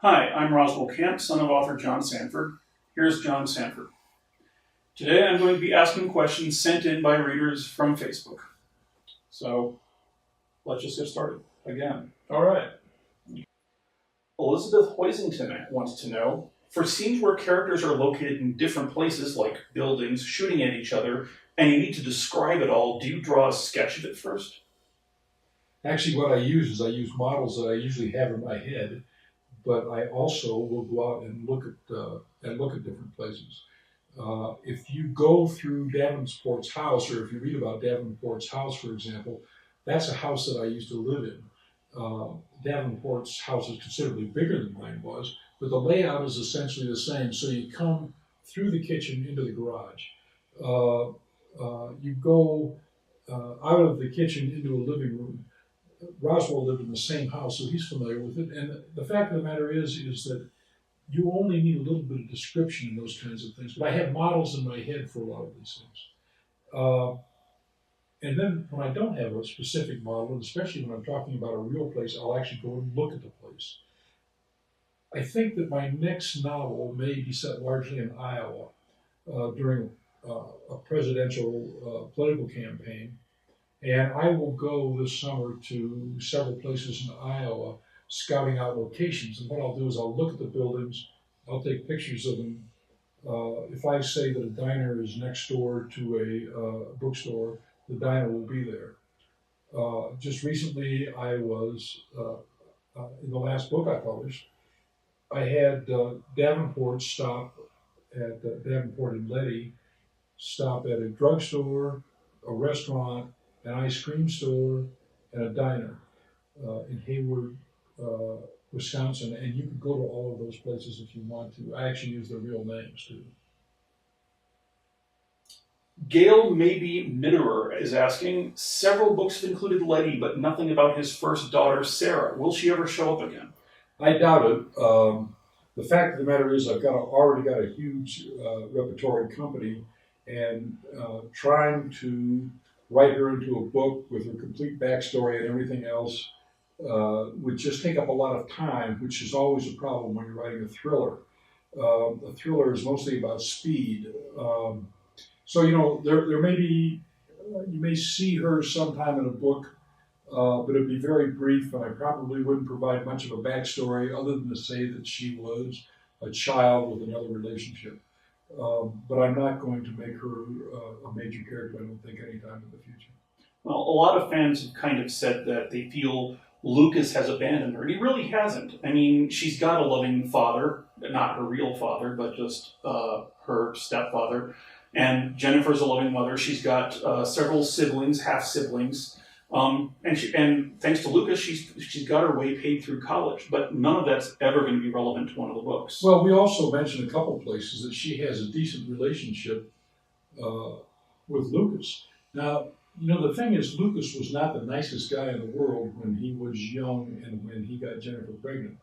Hi, I'm Roswell Camp, son of author John Sandford. Here's John Sandford. Today I'm going to be asking questions sent in by readers from Facebook. So let's just get started again. All right. Elizabeth Hoisington wants to know, for scenes where characters are located in different places, like buildings, shooting at each other, and you need to describe it all, do you draw a sketch of it first? Actually, what I use models that I usually have in my head, but I also will go out and look at different places. If you go through Davenport's house, or if you read about Davenport's house, for example, that's a house that I used to live in. Davenport's house is considerably bigger than mine was, but the layout is essentially the same. So you come through the kitchen into the garage. You go out of the kitchen into a living room. Roswell lived in the same house, so he's familiar with it. And the fact of the matter is that you only need a little bit of description in those kinds of things. But I have models in my head for a lot of these things. And then when I don't have a specific model, and especially when I'm talking about a real place, I'll actually go and look at the place. I think that my next novel may be set largely in Iowa during a presidential political campaign. And I will go this summer to several places in Iowa scouting out locations. And what I'll do is I'll look at the buildings, I'll take pictures of them. If I say that a diner is next door to a bookstore, the diner will be there. Just recently, I was, in the last book I published, I had Davenport stop at Davenport and Letty, stop at a drugstore, a restaurant, an ice cream store, and a diner in Hayward, Wisconsin. And you can go to all of those places if you want to. I actually use their real names too. Gail Maybe Mitterer is asking, several books have included Letty, but nothing about his first daughter, Sarah. Will she ever show up again? I doubt it. The fact of the matter is I've already got a huge repertory company, and trying to write her into a book with her complete backstory and everything else would just take up a lot of time, which is always a problem when you're writing a thriller. A thriller is mostly about speed. So, there may be, you may see her sometime in a book, but it'd be very brief, and I probably wouldn't provide much of a backstory other than to say that she was a child with another relationship. But I'm not going to make her a major character, I don't think, anytime in the future. Well, a lot of fans have kind of said that they feel Lucas has abandoned her, and he really hasn't. I mean, she's got a loving father, not her real father, but just her stepfather. And Jennifer's a loving mother. She's got several siblings, half-siblings. And thanks to Lucas, she's got her way paid through college, but none of that's ever going to be relevant to one of the books. Well, we also mentioned a couple places that she has a decent relationship with Lucas. Now, the thing is, Lucas was not the nicest guy in the world when he was young and when he got Jennifer pregnant.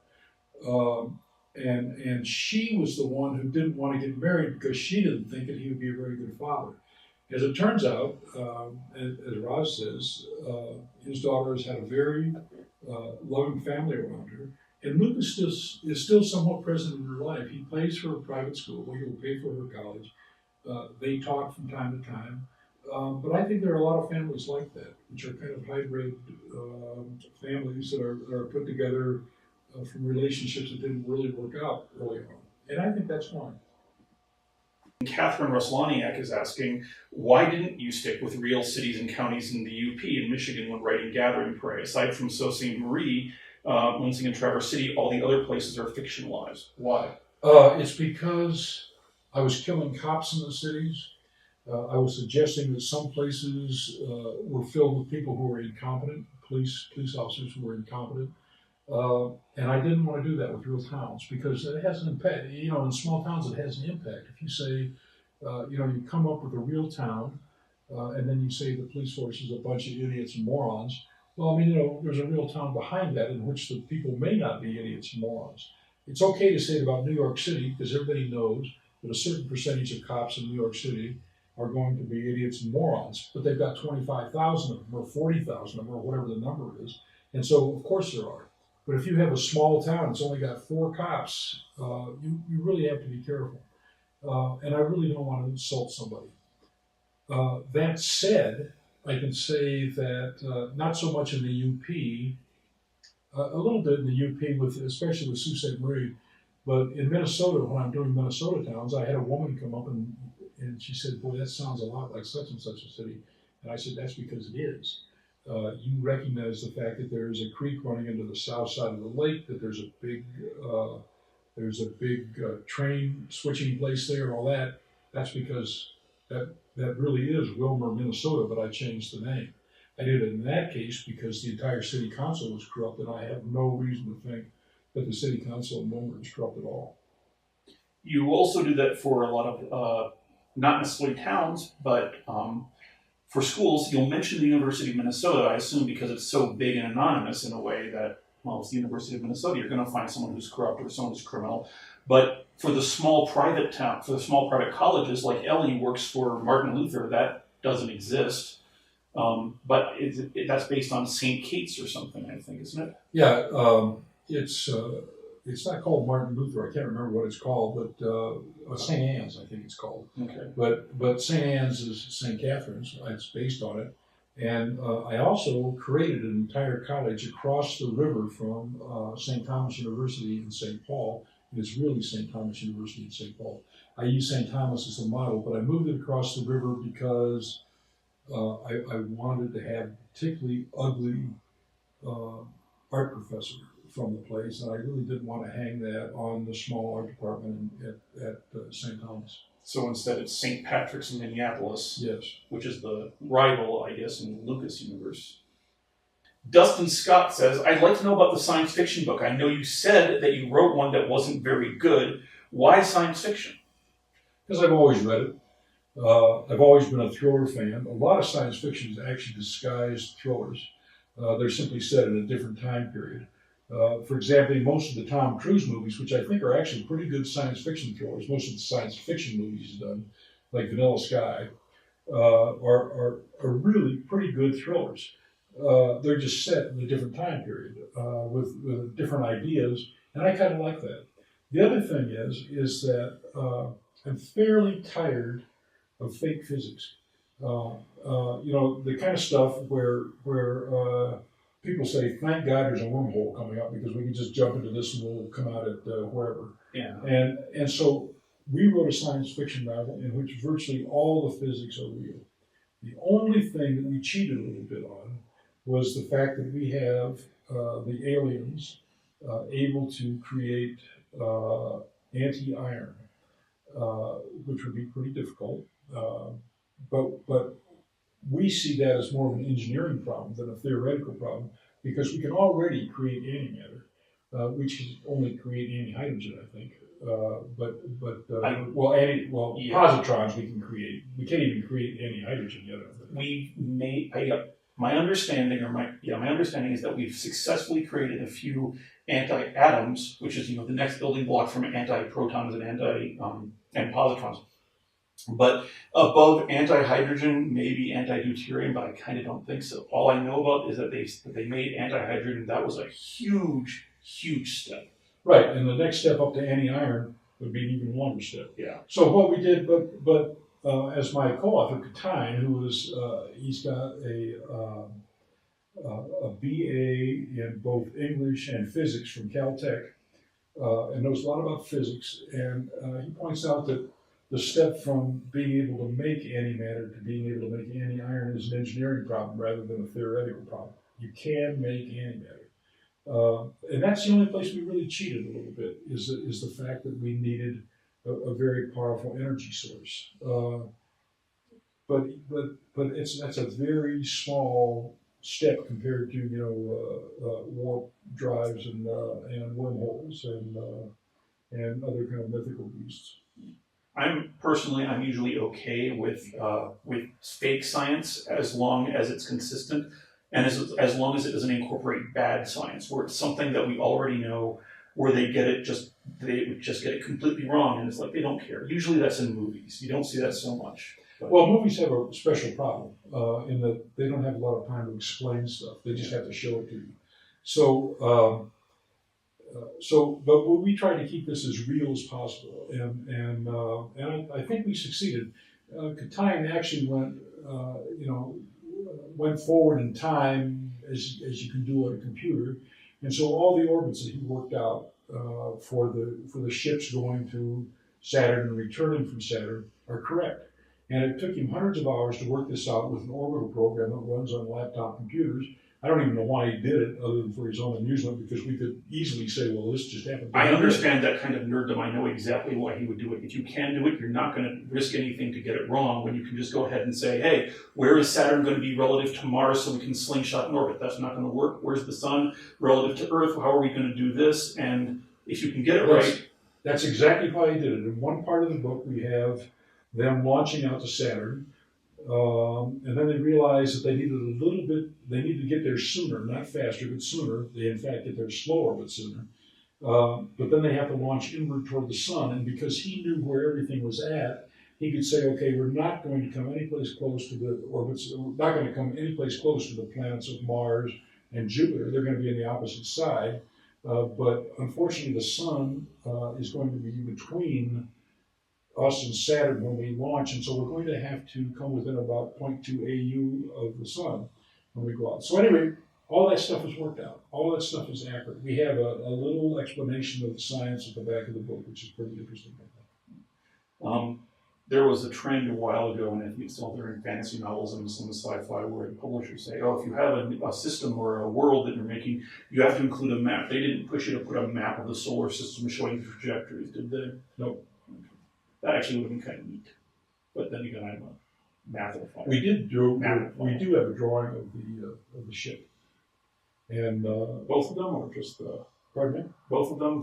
And she was the one who didn't want to get married because she didn't think that he would be a very good father. As it turns out, as Roz says, his daughter has had a very loving family around her, and Lucas is still somewhat present in her life. He pays for a private school, he will pay for her college. They talk from time to time, but I think there are a lot of families like that, which are kind of hybrid families that are put together from relationships that didn't really work out early on, and I think that's fine. Catherine Ruslaniak is asking, why didn't you stick with real cities and counties in the UP in Michigan when writing Gathering Prey? Aside from Sault Ste. Marie, Lansing and Traverse City, all the other places are fictionalized. Why? It's because I was killing cops in the cities. I was suggesting that some places were filled with people who were incompetent, police officers who were incompetent. And I didn't want to do that with real towns because it has an impact. In small towns, it has an impact. If you say, you come up with a real town, and then you say the police force is a bunch of idiots and morons. Well, there's a real town behind that in which the people may not be idiots and morons. It's okay to say it about New York City because everybody knows that a certain percentage of cops in New York City are going to be idiots and morons, but they've got 25,000 of them or 40,000 of them or whatever the number is. And so, of course, there are. But if you have a small town that's only got 4 cops, you really have to be careful. And I really don't want to insult somebody. That said, I can say that not so much in the UP, a little bit in the UP, especially with Sault Ste. Marie, but in Minnesota, when I'm doing Minnesota towns, I had a woman come up and she said, "Boy, that sounds a lot like such and such a city." And I said, "That's because it is. You recognize the fact that there's a creek running into the south side of the lake, that there's a big train switching place there and all that. That's because that really is Wilmer, Minnesota, but I changed the name. I did it in that case because the entire city council was corrupt, and I have no reason to think that the city council in Wilmer is corrupt at all." You also do that for a lot of, not necessarily towns, but for schools. You'll mention the University of Minnesota, I assume, because it's so big and anonymous in a way that, well, it's the University of Minnesota. You're going to find someone who's corrupt or someone who's criminal. But for the small private colleges, like Ellie works for Martin Luther, that doesn't exist. But that's based on St. Kate's or something, I think, isn't it? Yeah, it's not called Martin Luther. I can't remember what it's called, but St. Anne's, I think it's called. Okay. But St. Anne's is St. Catherine's. It's based on it. And I also created an entire college across the river from St. Thomas University in St. Paul. And it's really St. Thomas University in St. Paul. I use St. Thomas as a model, but I moved it across the river because I wanted to have a particularly ugly art professor from the place, and I really didn't want to hang that on the small art department at St. Thomas. So instead it's St. Patrick's in Minneapolis, Yes. which is the rival, I guess, in the Lucas universe. Dustin Scott says, "I'd like to know about the science fiction book. I know you said that you wrote one that wasn't very good. Why science fiction?" Because I've always read it. I've always been a thriller fan. A lot of science fiction is actually disguised thrillers. They're simply set in a different time period. For example, most of the Tom Cruise movies, which I think are actually pretty good science fiction thrillers, most of the science fiction movies he's done, like Vanilla Sky, are really pretty good thrillers. They're just set in a different time period with different ideas, and I kind of like that. The other thing is that I'm fairly tired of fake physics. The kind of stuff where people say, "Thank God there's a wormhole coming up because we can just jump into this and we'll come out at wherever." Yeah. And so we wrote a science fiction novel in which virtually all the physics are real. The only thing that we cheated a little bit on was the fact that we have the aliens able to create anti-iron, which would be pretty difficult. But we see that as more of an engineering problem than a theoretical problem because we can already create antimatter, which can only create anti-hydrogen, I think. Positrons we can create. We can't even create anti-hydrogen yet. We've made. My understanding is that we've successfully created a few anti-atoms, which is the next building block from anti-protons and positrons. But above anti-hydrogen, maybe anti-deuterium, but I kind of don't think so. All I know about is that they made anti-hydrogen. That was a huge, huge step. Right, and the next step up to anti-iron would be an even longer step. Yeah. So what we did, but as my co-author Katine, who was he's got a BA in both English and physics from Caltech, and knows a lot about physics, and he points out that the step from being able to make antimatter to being able to make anti-iron is an engineering problem rather than a theoretical problem. You can make antimatter. And that's the only place we really cheated a little bit, is the fact that we needed a very powerful energy source. But that's a very small step compared to warp drives and wormholes and other kind of mythical beasts. I'm usually okay with fake science as long as it's consistent and as long as it doesn't incorporate bad science, where it's something that we already know, where they just get it completely wrong, and it's like they don't care. Usually that's in movies. You don't see that so much. But. Well, movies have a special problem in that they don't have a lot of time to explain stuff. They just have to show it to you. So But we tried to keep this as real as possible, and I think we succeeded. Katayan actually went forward in time as you can do on a computer, and so all the orbits that he worked out for the ships going to Saturn and returning from Saturn are correct. And it took him hundreds of hours to work this out with an orbital program that runs on laptop computers. I don't even know why he did it, other than for his own amusement, because we could easily say, well, this just happened. I understand that kind of nerddom. I know exactly why he would do it. If you can do it, you're not going to risk anything to get it wrong when you can just go ahead and say, hey, where is Saturn going to be relative to Mars so we can slingshot in orbit? That's not going to work. Where's the Sun relative to Earth? How are we going to do this? And if you can get it right. That's exactly why he did it. In one part of the book, we have them launching out to Saturn. And then they realized that they needed to get there sooner, not faster, but sooner. They, in fact, get there slower, but sooner. But then they have to launch inward toward the Sun, and because he knew where everything was at, he could say, okay, we're not going to come any place close to the orbits, we're not going to come any place close to the planets of Mars and Jupiter. They're going to be on the opposite side. But unfortunately, the Sun is going to be between us and Saturn when we launch, and so we're going to have to come within about 0.2 AU of the Sun when we go out. So anyway, all that stuff is worked out. All that stuff is accurate. We have a little explanation of the science at the back of the book, which is pretty interesting. There was a trend a while ago, and I think it's still there in fantasy novels and some sci-fi, where publishers say, oh, if you have a system or a world that you're making, you have to include a map. They didn't push you to put a map of the solar system showing the trajectories, did they? Nope. That actually would have been kind of neat. But then again, I'm a mathophile. We do have a drawing of the ship. And both of them, or just the... Pardon me? Both of them?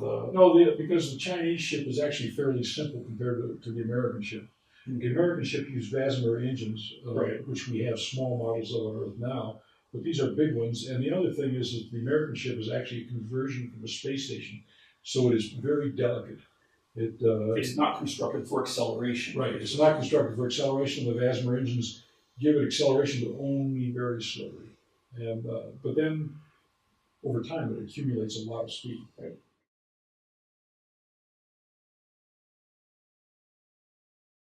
Because the Chinese ship is actually fairly simple compared to the American ship. Mm-hmm. The American ship used Vasmer engines, right, which we have small models of on Earth now, but these are big ones. And the other thing is that the American ship is actually a conversion from a space station, so it is very delicate. It's not constructed for acceleration. Right, it's not constructed for acceleration. The Vasmer engines give it acceleration, but only very slowly. And but then, over time, it accumulates a lot of speed. Right.